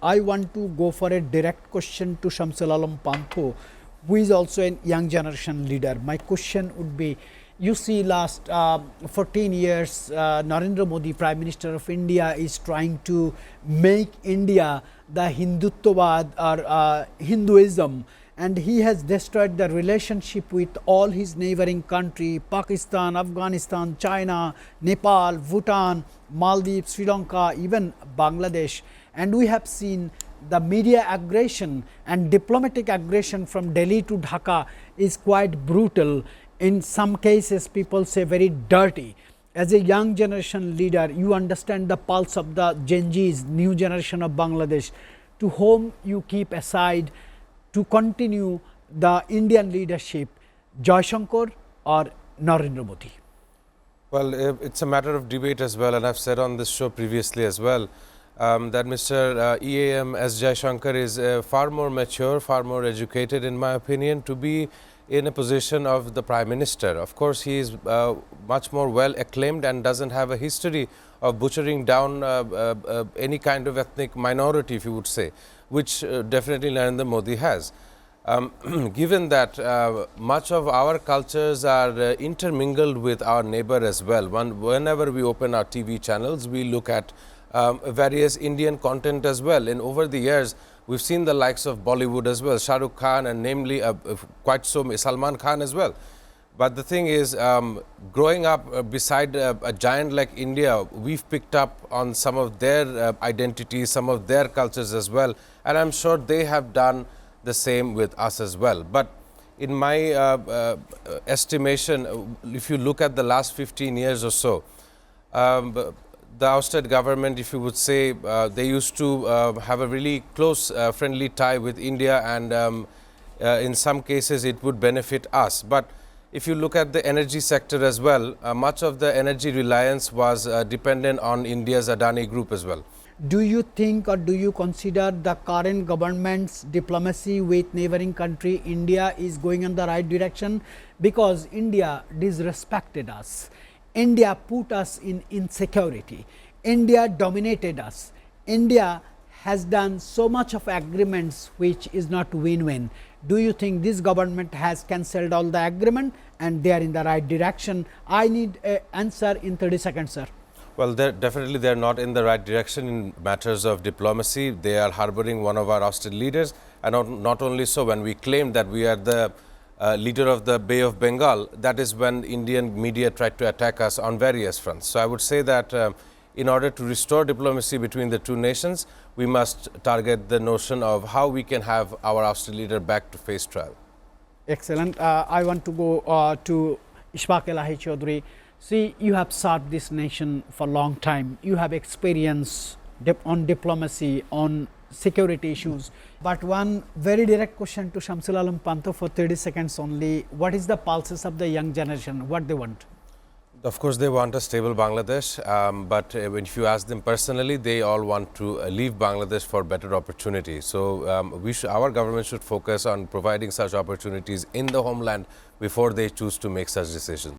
I want to go for a direct question to Shamsul Alam Pantho, who is also a young generation leader. My question would be, you see last 14 years, Narendra Modi, Prime Minister of India, is trying to make India the Hinduttavad or Hinduism, and he has destroyed the relationship with all his neighboring country, Pakistan, Afghanistan, China, Nepal, Bhutan, Maldives, Sri Lanka, even Bangladesh. And we have seen the media aggression and diplomatic aggression from Delhi to Dhaka is quite brutal. In some cases, people say very dirty. As a young generation leader, you understand the pulse of the Gen Zs, new generation of Bangladesh, to whom you keep aside to continue the Indian leadership, Jaishankar or Narendra Modi? Well, it's a matter of debate as well, and I've said on this show previously as well that Mr. EAM S. Jaishankar is far more mature, far more educated in my opinion to be in a position of the Prime Minister. Of course, he is much more well acclaimed and doesn't have a history of butchering down any kind of ethnic minority, if you would say, which definitely Narendra Modi has. Given that much of our cultures are intermingled with our neighbor as well, whenever we open our TV channels, we look at various Indian content as well. And over the years, we've seen the likes of Bollywood as well, Shah Rukh Khan, and namely quite so Salman Khan as well. But the thing is, growing up beside a giant like India, we've picked up on some of their identities, some of their cultures as well, and I'm sure they have done the same with us as well. But in my estimation, if you look at the last 15 years or so, the ousted government, if you would say, they used to have a really close friendly tie with India, and in some cases it would benefit us. But if you look at the energy sector as well, much of the energy reliance was dependent on India's Adani group as well. Do you think or do you consider the current government's diplomacy with neighboring country India is going in the right direction? Because India disrespected us. India put us in insecurity. India dominated us. India has done so much of agreements which is not win-win. Do you think this government has cancelled all the agreement and they are in the right direction? I need an answer in 30 seconds, sir. Well, definitely they are not in the right direction in matters of diplomacy. They are harboring one of our ousted leaders, and not only so, when we claim that we are the leader of the Bay of Bengal, that is when Indian media tried to attack us on various fronts. So I would say that in order to restore diplomacy between the two nations, we must target the notion of how we can have our ousted leader back to face trial. Excellent. I want to go to Ishfaq Elahi Chaudhry. See, you have served this nation for a long time. You have experience on diplomacy, on security issues. But one very direct question to Shamsul Alam Pantho for 30 seconds only. What is the pulses of the young generation? What they want? Of course, they want a stable Bangladesh, but if you ask them personally, they all want to leave Bangladesh for better opportunity. So our government should focus on providing such opportunities in the homeland before they choose to make such decisions.